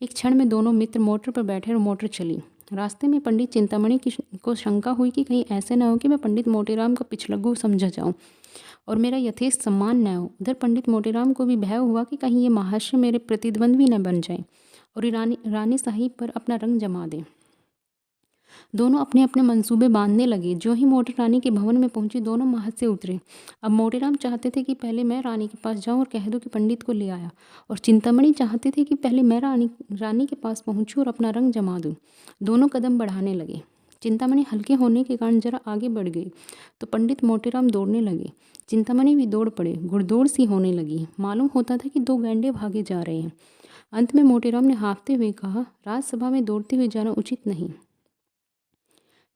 एक क्षण में दोनों मित्र मोटर पर बैठे और मोटर चली। रास्ते में पंडित चिंतामणि को शंका हुई कि कहीं ऐसे न हो कि मैं पंडित मोटेराम का पिछलग्गू समझा जाऊं और मेरा यथेष्ट सम्मान न हो। उधर पंडित मोटेराम को भी भय हुआ कि कहीं ये महाशय मेरे प्रतिद्वंद्वी न बन जाए और रानी साहिब पर अपना रंग जमा दे। दोनों अपने अपने मंसूबे बांधने लगे। जो ही मोटर रानी के भवन में पहुंची, दोनों महल से उतरे। अब मोटेराम चाहते थे कि पहले मैं रानी के पास जाऊं और कह दूं कि पंडित को ले आया, और चिंतामणि चाहते थे कि पहले मैं रानी के पास पहुंचूं और अपना रंग जमा दूं। दोनों कदम बढ़ाने लगे। चिंतामणि हल्के होने के कारण जरा आगे बढ़ गई तो पंडित मोटेराम दौड़ने लगे। चिंतामणि भी दौड़ पड़े, घुड़दौड़ सी होने लगी। मालूम होता था कि दो गैंडे भागे जा रहे हैं। अंत में मोटेराम ने हाँफते हुए कहा, राजसभा में दौड़ते हुए जाना उचित नहीं।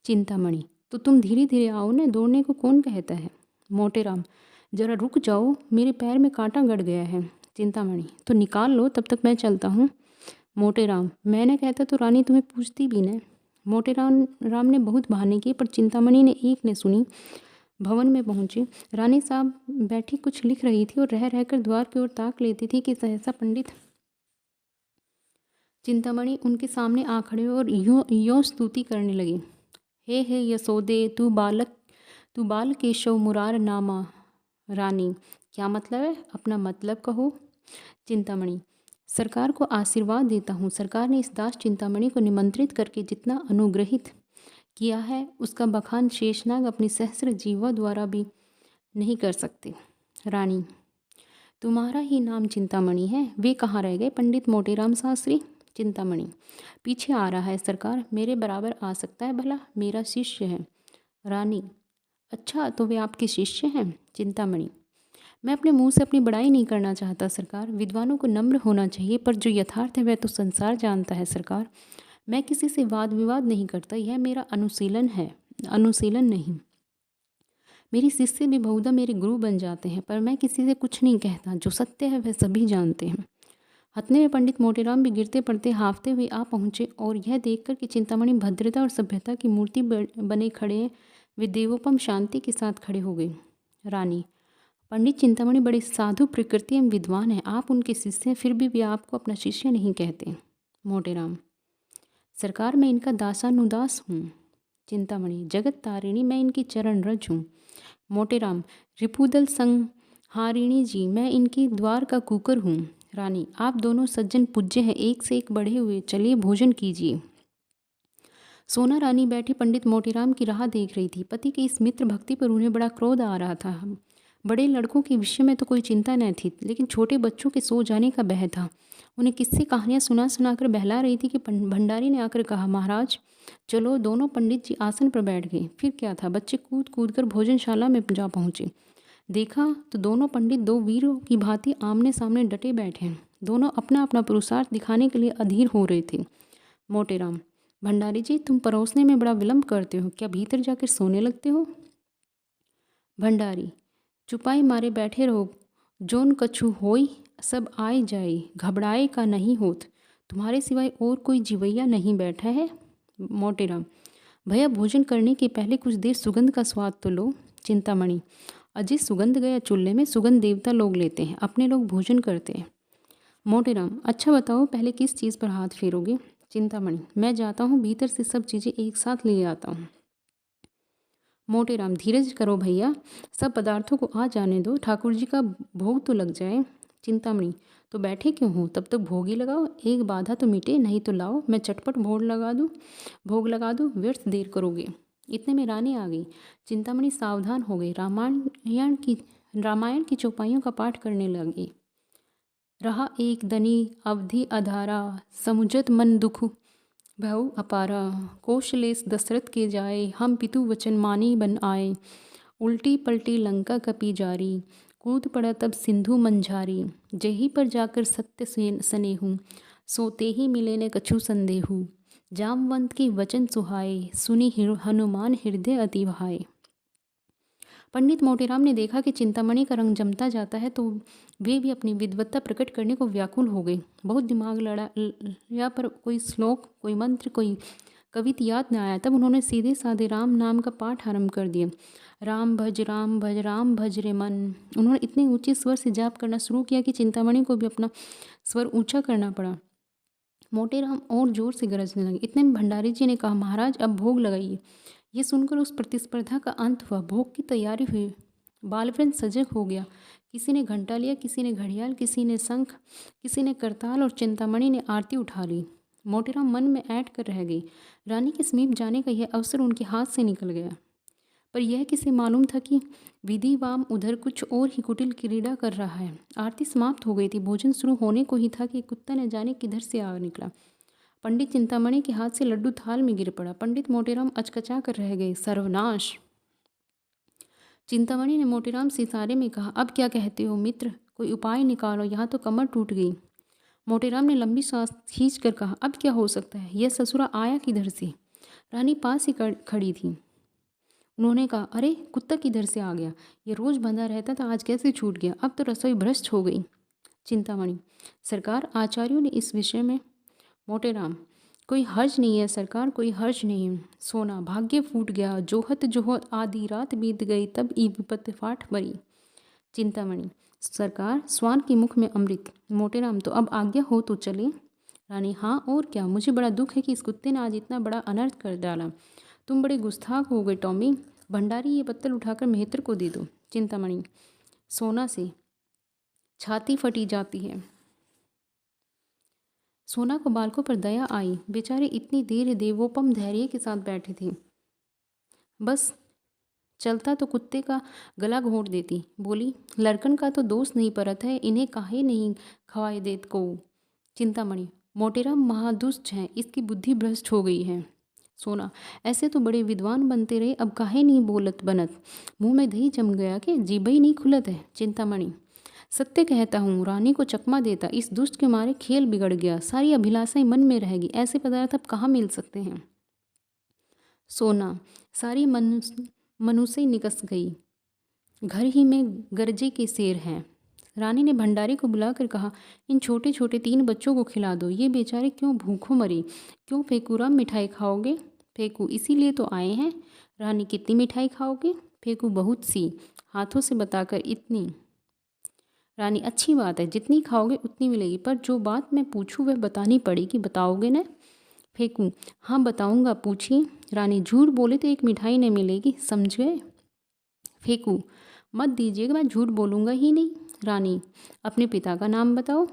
चिंतामणि, तो तुम धीरे धीरे आओ ना, दौड़ने को कौन कहता है। मोटेराम, जरा रुक जाओ, मेरे पैर में कांटा गड़ गया है। चिंतामणि, तो निकाल लो, तब तक मैं चलता हूँ। मोटेराम, मैं न कहता तो रानी तुम्हें पूछती भी न। मोटेराम ने बहुत बहाने किए पर चिंतामणि ने एक ने सुनी। भवन में पहुंचे। रानी साहब बैठी कुछ लिख रही थी और रह रहकर द्वार की ओर ताक लेती थी कि सहसा पंडित चिंतामणि उनके सामने आ खड़े और यों स्तुति करने लगे। हे यशोदे, तू बाल केशव मुरार नामा। रानी, क्या मतलब है, अपना मतलब कहो। चिंतामणि, सरकार को आशीर्वाद देता हूँ। सरकार ने इस दास चिंतामणि को निमंत्रित करके जितना अनुग्रहित किया है, उसका बखान शेषनाग अपनी सहस्र जीवा द्वारा भी नहीं कर सकते। रानी, तुम्हारा ही नाम चिंतामणि है, वे कहाँ रह गए पंडित मोटेराम शास्त्री। चिंतामणि, पीछे आ रहा है सरकार, मेरे बराबर आ सकता है भला, मेरा शिष्य है। रानी, अच्छा तो वे आपके शिष्य हैं। चिंतामणि, मैं अपने मुंह से अपनी बड़ाई नहीं करना चाहता सरकार, विद्वानों को नम्र होना चाहिए, पर जो यथार्थ है वह तो संसार जानता है सरकार। मैं किसी से वाद विवाद नहीं करता, यह मेरा अनुशीलन है, अनुशीलन नहीं। मेरी शिष्य भी बहुधा मेरे गुरु बन जाते हैं, पर मैं किसी से कुछ नहीं कहता, जो सत्य है वह सभी जानते हैं। हथने में पंडित मोटेराम भी गिरते पड़ते हाँफते हुए आ पहुँचे और यह देखकर कि चिंतामणि भद्रता और सभ्यता की मूर्ति बने खड़े हैं, वे देवोपम शांति के साथ खड़े हो गए। रानी, पंडित चिंतामणि बड़े साधु प्रकृति एवं विद्वान हैं, आप उनके शिष्य हैं, फिर भी वे आपको अपना शिष्य नहीं कहते। मोटेराम, सरकार मैं इनका दासानुदास हूँ। चिंतामणि, जगत तारिणी, मैं इनकी चरण रज हूँ। मोटेराम, रिपुदल संहारिणी जी, मैं इनकी द्वार का कुकर हूँ। रानी, आप दोनों सज्जन पूज्य हैं, एक से एक बढ़े हुए, चलिए भोजन कीजिए। सोना रानी बैठी पंडित मोटेराम की राह देख रही थी। पति की इस मित्र भक्ति पर उन्हें बड़ा क्रोध आ रहा था। बड़े लड़कों के विषय में तो कोई चिंता न थी, लेकिन छोटे बच्चों के सो जाने का भय था। उन्हें किस्से कहानियाँ सुना सुनाकर बहला रही थी कि भंडारी ने आकर कहा, महाराज चलो। दोनों पंडित जी आसन पर बैठ गए। फिर क्या था, बच्चे कूद कूद कर भोजनशाला में जा पहुँचे। देखा तो दोनों पंडित दो वीरों की भांति आमने सामने डटे बैठे हैं। दोनों अपना अपना पुरुषार्थ दिखाने के लिए अधीर हो रहे थे। मोटेराम, भंडारी जी तुम परोसने में बड़ा विलंब करते हो, क्या भीतर जाकर सोने लगते हो। भंडारी, चुपाई मारे बैठे रहो, जोन कछु होई सब आए जाए, घबराए का नहीं होत, तुम्हारे सिवाय और कोई जीवैया नहीं बैठा है। मोटेराम, भैया भोजन करने के पहले कुछ देर सुगंध का स्वाद तो लो। चिंतामणि, अजय सुगंध गया चूल्हे में, सुगंध देवता लोग लेते हैं, अपने लोग भोजन करते हैं। मोटेराम, अच्छा बताओ पहले किस चीज़ पर हाथ फेरोगे। चिंतामणि, मैं जाता हूँ, भीतर से सब चीज़ें एक साथ ले आता हूँ। मोटेराम, धीरज करो भैया, सब पदार्थों को आ जाने दो, ठाकुर जी का भोग तो लग जाए। चिंतामणि, तो बैठे क्यों हो, तब तक भोग ही लगाओ, एक बाधा तो मिटे, नहीं तो लाओ मैं चटपट भोग लगा दूँ, व्यर्थ देर करोगे। इतने में रानी आ गई। चिंतामणि सावधान हो गई। रामायण की चौपाइयों का पाठ करने लगी। रहा एक दनी अवधि अधारा, समुझत मन दुख भऊ अपारा। कौशलेस दशरथ के जाए, हम पितु वचन मानी बन आए। उल्टी पलटी लंका कपी जारी, कूद पड़ा तब सिंधु मंझारी। जही पर जाकर सत्य सनेहू, सोते ही मिले न कछु संदेहू। जामवंत के वचन सुहाए, सुनी हनुमान हृदय अति भाए। पंडित मोटेराम ने देखा कि चिंतामणि का रंग जमता जाता है, तो वे भी अपनी विद्वत्ता प्रकट करने को व्याकुल हो गए। बहुत दिमाग लड़ा पर कोई श्लोक, कोई मंत्र, कोई कविता याद न आया। तब उन्होंने सीधे साधे राम नाम का पाठ आरंभ कर दिया। राम भज राम भज रे मन। उन्होंने इतने ऊंचे स्वर से जाप करना शुरू किया कि चिंतामणि को भी अपना स्वर ऊंचा करना पड़ा। मोटेराम और जोर से गरजने लगे। इतने में भंडारी जी ने कहा, महाराज अब भोग लगाइए। ये सुनकर उस प्रतिस्पर्धा का अंत हुआ। भोग की तैयारी हुई। बालवृंद सजग हो गया। किसी ने घंटा लिया, किसी ने घड़ियाल, किसी ने शंख, किसी ने करताल, और चिंतामणि ने आरती उठा ली। मोटेराम मन में ऐंठ कर रह गई। रानी के समीप जाने का यह अवसर उनके हाथ से निकल गया। पर यह किसे मालूम था कि विधिवाम उधर कुछ और ही कुटिल क्रीड़ा कर रहा है। आरती समाप्त हो गई थी। भोजन शुरू होने को ही था कि कुत्ता न जाने किधर से आ निकला। पंडित चिंतामणि के हाथ से लड्डू थाल में गिर पड़ा। पंडित मोटेराम अचकचा कर रह गए। सर्वनाश! चिंतामणि ने मोटेराम से इशारे में कहा, अब क्या कहते हो मित्र, कोई उपाय निकालो, यहाँ तो कमर टूट गई। मोटेराम ने लंबी सांस खींच कर कहा, अब क्या हो सकता है, यह ससुरा आया किधर से। रानी पास ही खड़ी थी। उन्होंने कहा, अरे कुत्ता किधर से आ गया, ये रोज बंधा रहता था, आज कैसे छूट गया, अब तो रसोई भ्रष्ट हो गई। चिंतामणि, सरकार आचार्यों ने इस विषय में। मोटेराम, कोई हर्ज नहीं है सरकार, कोई हर्ज नहीं है। सोना, भाग्य फूट गया, जोहत जोहत आधी रात बीत गई, तब ई विपत्ति फाट मरी। चिंतामणि, सरकार स्वान के मुख में अमृत। मोटेराम, तो अब आज्ञा हो तो चले। रानी, हाँ और क्या, मुझे बड़ा दुख है कि इस कुत्ते ने आज इतना बड़ा अनर्थ कर डाला। तुम बड़े गुस्ताख हो गए टॉमी। भंडारी, ये पत्तल उठाकर मेहतर को दे दो। चिंतामणि, सोना से छाती फटी जाती है। सोना को बालकों पर दया आई। बेचारे इतनी देर देवोपम धैर्य के साथ बैठे थे। बस चलता तो कुत्ते का गला घोंट देती। बोली, लड़कन का तो दोष नहीं परत है, इन्हें काहे नहीं खवाए देत को। चिंतामणि, मोटेराम महादुष्ट हैं, इसकी बुद्धि भ्रष्ट हो गई है। सोना, ऐसे तो बड़े विद्वान बनते रहे, अब काहे नहीं बोलत बनत, मुंह में दही जम गया कि जीभ ही नहीं खुलत है। चिंतामणि, सत्य कहता हूँ, रानी को चकमा देता, इस दुष्ट के मारे खेल बिगड़ गया, सारी अभिलाषाएं मन में रहेगी, ऐसे पदार्थ अब कहाँ मिल सकते हैं। सोना, सारी मनुष्य निकस गई, घर ही में गरजे के शेर हैं। रानी ने भंडारी को बुलाकर कहा, इन छोटे छोटे 3 बच्चों को खिला दो, ये बेचारे क्यों भूखों मरे। क्यों फेंकूराम, मिठाई खाओगे। फेंकू, इसीलिए तो आए हैं। रानी, कितनी मिठाई खाओगे। फेंकू, बहुत सी, हाथों से बताकर इतनी। रानी, अच्छी बात है, जितनी खाओगे उतनी मिलेगी, पर जो बात मैं पूछूं वह बतानी पड़ेगी, बताओगे न। फेंकू, हाँ बताऊंगा, पूछिए। रानी, झूठ बोले तो एक मिठाई नहीं मिलेगी, समझ गए। फेंकू, मत दीजिएगा, मैं झूठ बोलूँगा ही नहीं। रानी, अपने पिता का नाम बताओ।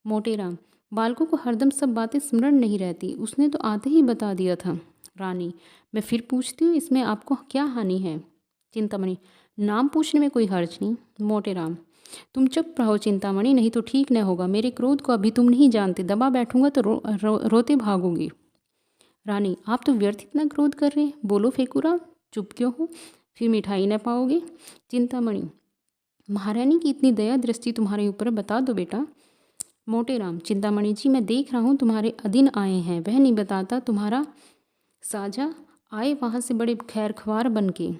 मोटेराम, बालकों को हरदम सब बातें स्मरण नहीं रहती, उसने तो आते ही बता दिया था। रानी, मैं फिर पूछती हूँ, इसमें आपको क्या हानि है। चिंतामणि, नाम पूछने में कोई हर्ज नहीं। मोटेराम, तुम चुप रहो चिंतामणि, नहीं तो ठीक न होगा, मेरे क्रोध को अभी तुम नहीं जानते, दबा बैठूंगा तो रोते भागोगी। रानी, आप तो व्यर्थ इतना क्रोध कर रहे हैं, बोलो फेंकूराम, चुप क्यों हो, फिर मिठाई न पाओगे। चिंतामणि, महारानी की इतनी दया दृष्टि तुम्हारे ऊपर, बता दो बेटा। मोटेराम, चिंतामणि जी, मैं देख रहा हूँ तुम्हारे अधीन आए हैं, वह नहीं बताता, तुम्हारा साझा आए वहाँ से बड़े खैरख्वार बन के।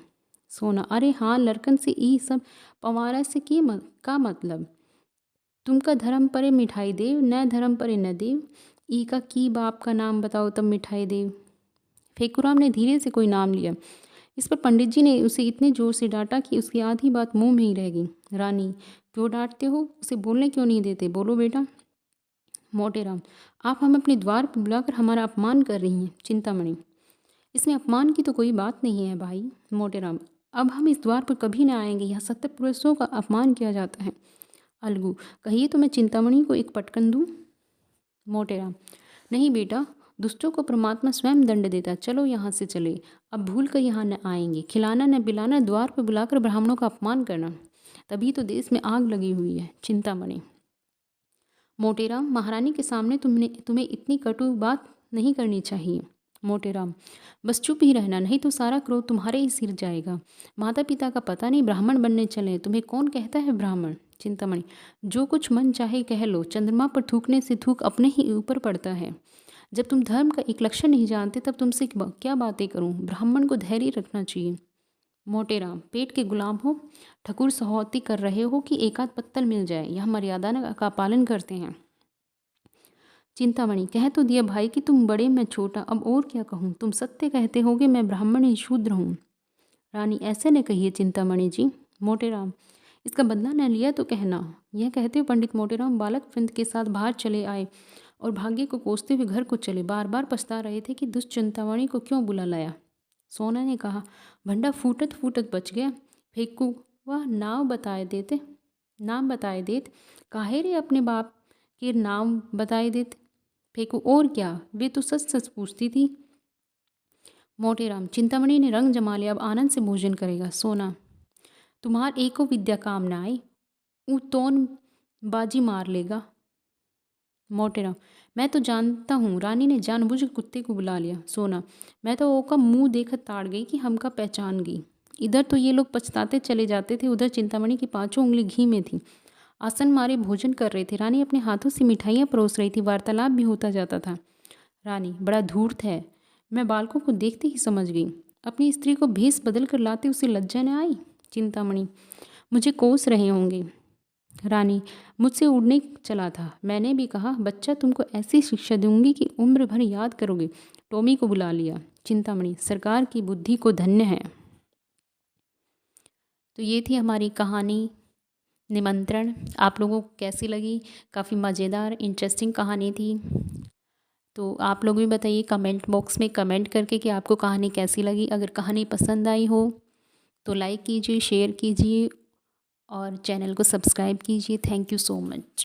सोना, अरे हाँ, लड़कन से ई सब पवारा से का मतलब, तुमका धर्म परे मिठाई देव, न धर्म परे न देव, ई का की बाप का नाम बताओ तब मिठाई देव। फेंकूराम ने धीरे से कोई नाम लिया। इस पर पंडित जी ने उसे इतने जोर से डांटा कि उसकी आधी बात मुंह में ही रह गई। रानी, क्यों डांटते हो, उसे बोलने क्यों नहीं देते, बोलो बेटा। मोटेराम, आप हमें अपने द्वार पर बुलाकर हमारा अपमान कर रही हैं। चिंतामणि, इसमें अपमान की तो कोई बात नहीं है भाई। मोटेराम, अब हम इस द्वार पर कभी ना आएंगे, यहाँ 70 पुरुषों का अपमान किया जाता है। अलगू, कहिए तो मैं चिंतामणि को एक पटकन दूँ। मोटेराम, नहीं बेटा, दुष्टों को परमात्मा स्वयं दंड देता। चलो यहाँ से चले, अब भूल कर यहाँ न आएंगे। खिलाना न पिलाना, द्वार पर बुलाकर ब्राह्मणों का अपमान करना, तभी तो देश में आग लगी हुई है। चिंतामणि, मोटेराम, महारानी के सामने तुम्हें इतनी कटु बात नहीं करनी चाहिए। मोटेराम, बस चुप ही रहना, नहीं तो सारा क्रोध तुम्हारे ही सिर जाएगा। माता पिता का पता नहीं ब्राह्मण बनने चले, तुम्हें कौन कहता है ब्राह्मण। चिंतामणि, जो कुछ मन चाहे कह लो, चंद्रमा पर थूकने से थूक अपने ही ऊपर पड़ता है। जब तुम धर्म का एक लक्षण नहीं जानते तब तुमसे क्या बातें करूं। ब्राह्मण को धैर्य रखना चाहिए। मोटेराम, पेट के गुलाम हो, ठकुर सहोती कर रहे हो कि एक आध पत्तल मिल जाए, यह मर्यादा का पालन करते हैं। चिंतामणि, कह तो दिया भाई कि तुम बड़े मैं छोटा, अब और क्या कहूँ। तुम सत्य कहते होगे, मैं ब्राह्मण ही शूद्र हूँ। रानी, ऐसे न कहिए चिंतामणि जी। मोटेराम, इसका बदला न लिया तो कहना। यह कहते हुए पंडित मोटेराम बालक वृंद के साथ बाहर चले आए और भाग्य को कोसते हुए घर को चले। बार बार पछता रहे थे कि दुष्ट चिंतामणि को क्यों बुला लाया। सोना ने कहा, भंडा फूटत फूटत बच गया। फेंकू वह नाम बताए देते, काहे रे अपने बाप के नाम बताए देते। फेंकू, और क्या, वे तो सच सच पूछती थी। मोटेराम, चिंतामणि ने रंग जमा लिया, अब आनंद से भोजन करेगा। सोना, तुम्हार एको विद्या काम न आई, ऊ तोन बाजी मार लेगा। मोटेराम, मैं तो जानता हूँ, रानी ने जानबूझ कर कुत्ते को बुला लिया। सोना, मैं तो ओका मुंह देखकर ताड़ गई कि हमका पहचान गई। इधर तो ये लोग पछताते चले जाते थे, उधर चिंतामणि की पांचों उंगली घी में थी। आसन मारे भोजन कर रहे थे। रानी अपने हाथों से मिठाइयाँ परोस रही थी, वार्तालाप भी होता जाता था। रानी, बड़ा धूर्त है, मैं बालकों को देखते ही समझ गई। अपनी स्त्री को भेष बदल कर लाते उसे लज्जा न आई। चिंतामणि, मुझे कोस रहे होंगे। रानी, मुझसे उड़ने चला था, मैंने भी कहा बच्चा तुमको ऐसी शिक्षा दूंगी कि उम्र भर याद करोगे। टॉमी को बुला लिया। चिंतामणि, सरकार की बुद्धि को धन्य है। तो ये थी हमारी कहानी निमंत्रण। आप लोगों को कैसी लगी? काफ़ी मज़ेदार इंटरेस्टिंग कहानी थी। तो आप लोग भी बताइए कमेंट बॉक्स में कमेंट करके कि आपको कहानी कैसी लगी। अगर कहानी पसंद आई हो तो लाइक कीजिए, शेयर कीजिए और चैनल को सब्सक्राइब कीजिए। Thank you so much.